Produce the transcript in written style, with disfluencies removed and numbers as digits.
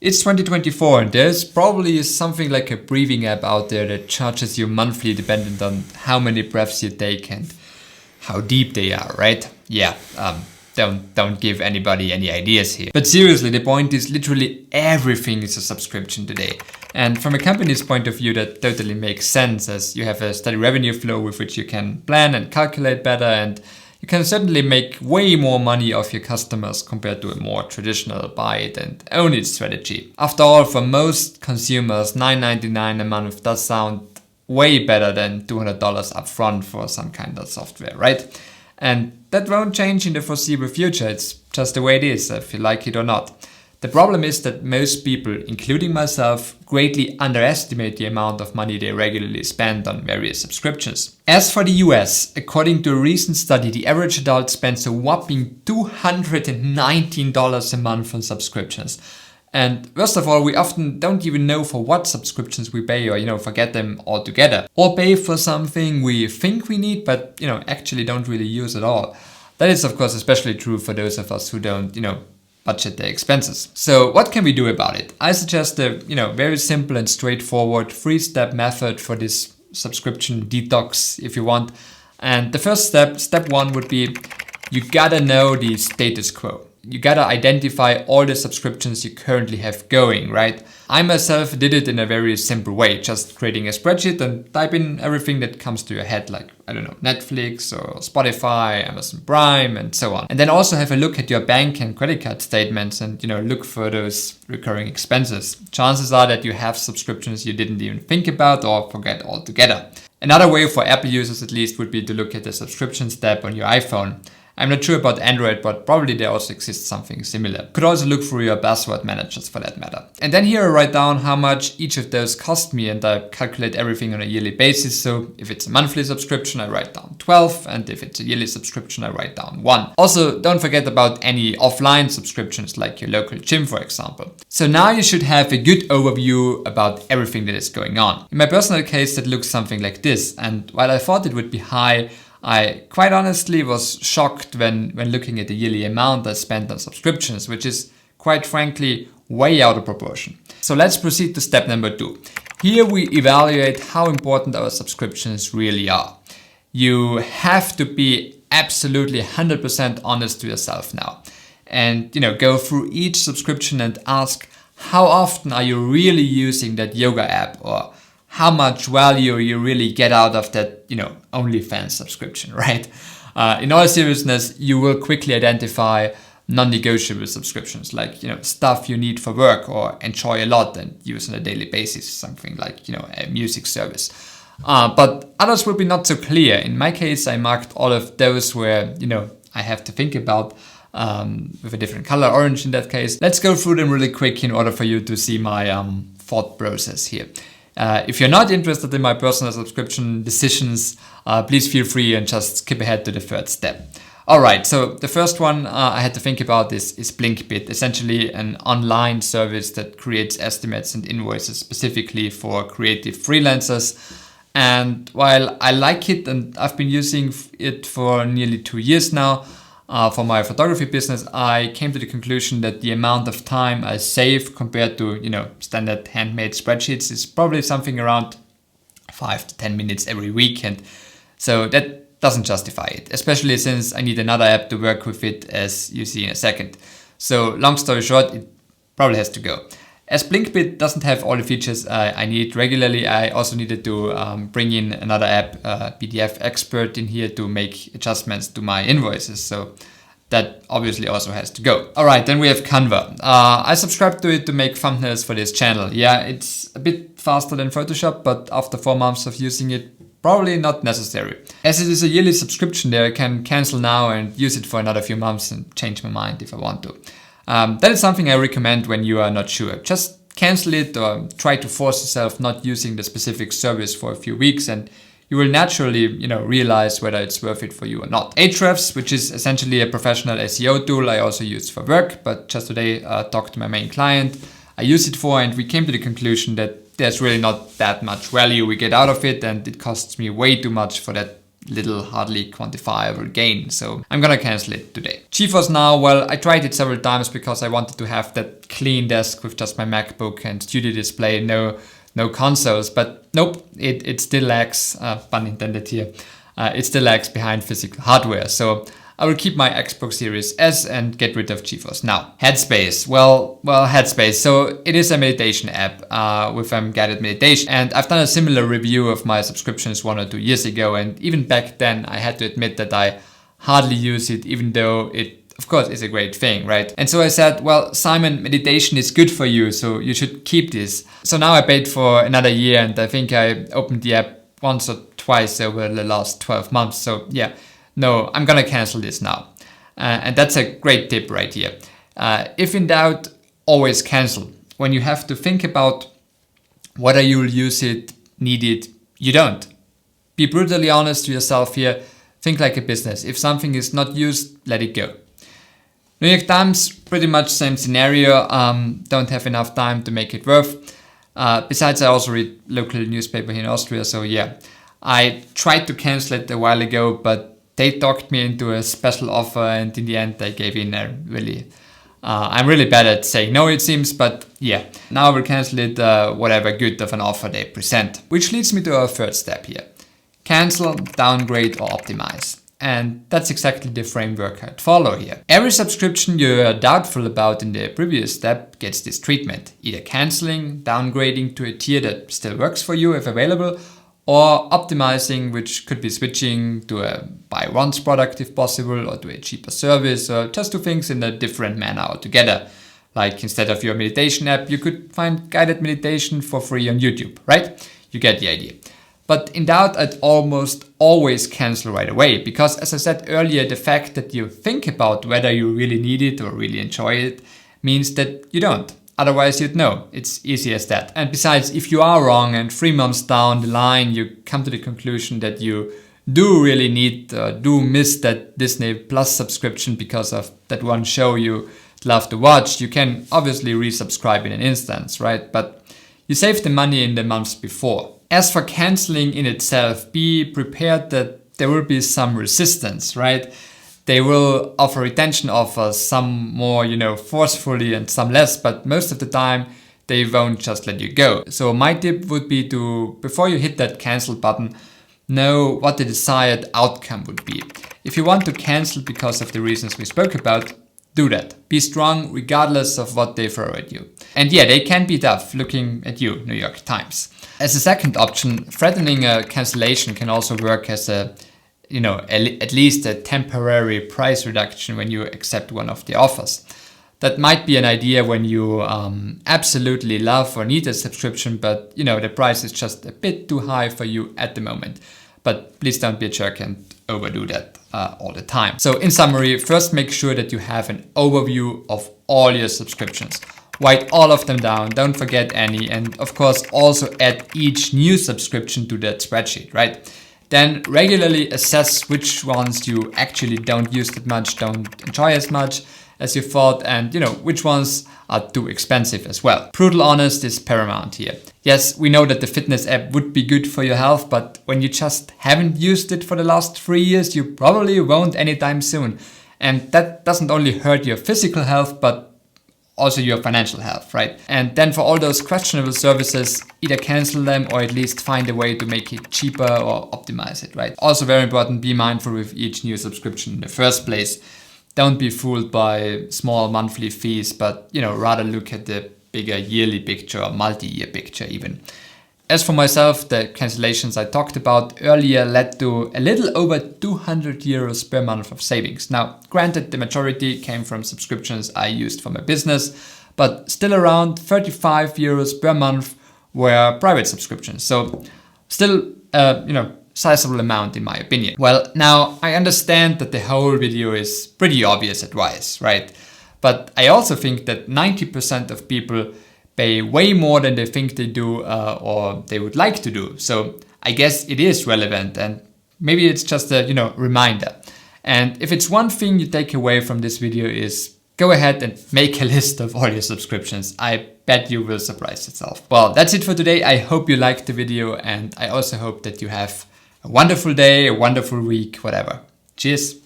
It's 2024 and there's probably something like a breathing app out there that charges you monthly dependent on how many breaths you take and how deep they are, right? Yeah, don't give anybody any ideas here. But seriously, the point is literally everything is a subscription today. And from a company's point of view, that totally makes sense as you have a steady revenue flow with which you can plan and calculate better, and you can certainly make way more money off your customers compared to a more traditional buy it and own it strategy. After all, for most consumers, $9.99 a month does sound way better than $200 upfront for some kind of software, right? And that won't change in the foreseeable future. It's just the way it is, if you like it or not. The problem is that most people, including myself, greatly underestimate the amount of money they regularly spend on various subscriptions. As for the US, according to a recent study, the average adult spends a whopping $219 a month on subscriptions. And first of all, we often don't even know for what subscriptions we pay or, forget them altogether. Or pay for something we think we need, but, actually don't really use at all. That is, of course, especially true for those of us who don't, budget their expenses. So what can we do about it? I suggest a very simple and straightforward 3-step method for this subscription detox if you want. And the first step 1 would be you gotta know the status quo. You gotta identify all the subscriptions you currently have going, right? I myself did it in a very simple way, just creating a spreadsheet and type in everything that comes to your head, like, Netflix or Spotify, Amazon Prime, and so on. And then also have a look at your bank and credit card statements and, look for those recurring expenses. Chances are that you have subscriptions you didn't even think about or forget altogether. Another way for Apple users at least would be to look at the subscriptions tab on your iPhone. I'm not sure about Android, but probably there also exists something similar. Could also look through your password managers for that matter. And then here I write down how much each of those cost me and I calculate everything on a yearly basis. So if it's a monthly subscription, I write down 12, and if it's a yearly subscription, I write down 1. Also, don't forget about any offline subscriptions like your local gym, for example. So now you should have a good overview about everything that is going on. In my personal case, that looks something like this. And while I thought it would be high, I quite honestly was shocked when looking at the yearly amount I spent on subscriptions, which is quite frankly way out of proportion. So let's proceed to step number 2. Here we evaluate how important our subscriptions really are. You have to be absolutely 100% honest to yourself now and go through each subscription and ask how often are you really using that yoga app, or how much value you really get out of that, OnlyFans subscription, right? In all seriousness, you will quickly identify non-negotiable subscriptions like, stuff you need for work or enjoy a lot and use on a daily basis, something like, a music service. But others will be not so clear. In my case, I marked all of those where, I have to think about with a different color, orange in that case. Let's go through them really quick in order for you to see my thought process here. If you're not interested in my personal subscription decisions, please feel free and just skip ahead to the 3rd step. Alright, so the first one I had to think about is Blinkbit, essentially an online service that creates estimates and invoices specifically for creative freelancers. And while I like it and I've been using it for nearly 2 years now, for my photography business, I came to the conclusion that the amount of time I save compared to, standard handmade spreadsheets is probably something around 5 to 10 minutes every week. And so that doesn't justify it, especially since I need another app to work with it, as you see in a second. So long story short, it probably has to go. As Blinkbit doesn't have all the features I need regularly, I also needed to bring in another app, PDF Expert, in here to make adjustments to my invoices. So that obviously also has to go. Alright, then we have Canva. I subscribed to it to make thumbnails for this channel. Yeah, it's a bit faster than Photoshop, but after 4 months of using it, probably not necessary. As it is a yearly subscription there, I can cancel now and use it for another few months and change my mind if I want to. That is something I recommend when you are not sure. Just cancel it or try to force yourself not using the specific service for a few weeks, and you will naturally, realize whether it's worth it for you or not. Ahrefs, which is essentially a professional SEO tool I also use for work, but just today talked to my main client. I use it for, and we came to the conclusion that there's really not that much value we get out of it, and it costs me way too much for that little hardly quantifiable gain. So I'm gonna cancel it today. GeForce Now, well, I tried it several times because I wanted to have that clean desk with just my MacBook and studio display, no consoles, but nope, it still lags, pun intended here, it still lags behind physical hardware. So I will keep my Xbox Series S and get rid of GeForce Now. Headspace, well, Headspace. So it is a meditation app with guided meditation. And I've done a similar review of my subscriptions 1 or 2 years ago. And even back then, I had to admit that I hardly use it, even though it, of course, is a great thing, right? And so I said, well, Simon, meditation is good for you, so you should keep this. So now I paid for another year, and I think I opened the app once or twice over the last 12 months. So yeah. No, I'm gonna cancel this now. And that's a great tip right here. If in doubt, always cancel. When you have to think about whether you'll use it, need it, you don't. Be brutally honest to yourself here. Think like a business. If something is not used, let it go. New York Times, pretty much same scenario. Don't have enough time to make it worth. Besides, I also read local newspaper here in Austria. So yeah, I tried to cancel it a while ago, but they talked me into a special offer, and in the end I gave in. I'm really bad at saying no, it seems, but yeah. Now I will cancel it, whatever good of an offer they present. Which leads me to our third step here. Cancel, downgrade or optimize. And that's exactly the framework I'd follow here. Every subscription you're doubtful about in the previous step gets this treatment. Either cancelling, downgrading to a tier that still works for you if available, or optimizing, which could be switching to a buy once product if possible, or to a cheaper service, or just do things in a different manner altogether. Like instead of your meditation app, you could find guided meditation for free on YouTube, right? You get the idea. But in doubt, I'd almost always cancel right away, because as I said earlier, the fact that you think about whether you really need it or really enjoy it means that you don't. Otherwise, you'd know. It's easy as that. And besides, if you are wrong and 3 months down the line, you come to the conclusion that you do really need, do miss that Disney Plus subscription because of that one show you love to watch, you can obviously resubscribe in an instant, right? But you save the money in the months before. As for canceling in itself, be prepared that there will be some resistance, right? They will offer retention offers, some more, forcefully and some less, but most of the time they won't just let you go. So my tip would be to, before you hit that cancel button, know what the desired outcome would be. If you want to cancel because of the reasons we spoke about, do that. Be strong regardless of what they throw at you. And yeah, they can be tough looking at you, New York Times. As a second option, threatening a cancellation can also work as at least a temporary price reduction when you accept one of the offers. That might be an idea when you absolutely love or need a subscription, but the price is just a bit too high for you at the moment. But please don't be a jerk and overdo that all the time. So in summary, first make sure that you have an overview of all your subscriptions. Write all of them down, don't forget any, and of course also add each new subscription to that spreadsheet, right? Then regularly assess which ones you actually don't use that much, don't enjoy as much as you thought, and which ones are too expensive as well. Brutal honest is paramount here. Yes, we know that the fitness app would be good for your health, but when you just haven't used it for the last 3 years, you probably won't anytime soon. And that doesn't only hurt your physical health, but also your financial health, right? And then for all those questionable services, either cancel them or at least find a way to make it cheaper or optimize it, right? Also very important, be mindful with each new subscription in the first place. Don't be fooled by small monthly fees, but rather look at the bigger yearly picture or multi-year picture even. As for myself, the cancellations I talked about earlier led to a little over 200 euros per month of savings. Now, granted, the majority came from subscriptions I used for my business, but still around 35 euros per month were private subscriptions. So still, sizable amount in my opinion. Well, now I understand that the whole video is pretty obvious advice, right? But I also think that 90% of people pay way more than they think they do or they would like to do. So I guess it is relevant, and maybe it's just a reminder. And if it's one thing you take away from this video is go ahead and make a list of all your subscriptions. I bet you will surprise yourself. Well, that's it for today. I hope you liked the video, and I also hope that you have a wonderful day, a wonderful week, whatever. Cheers.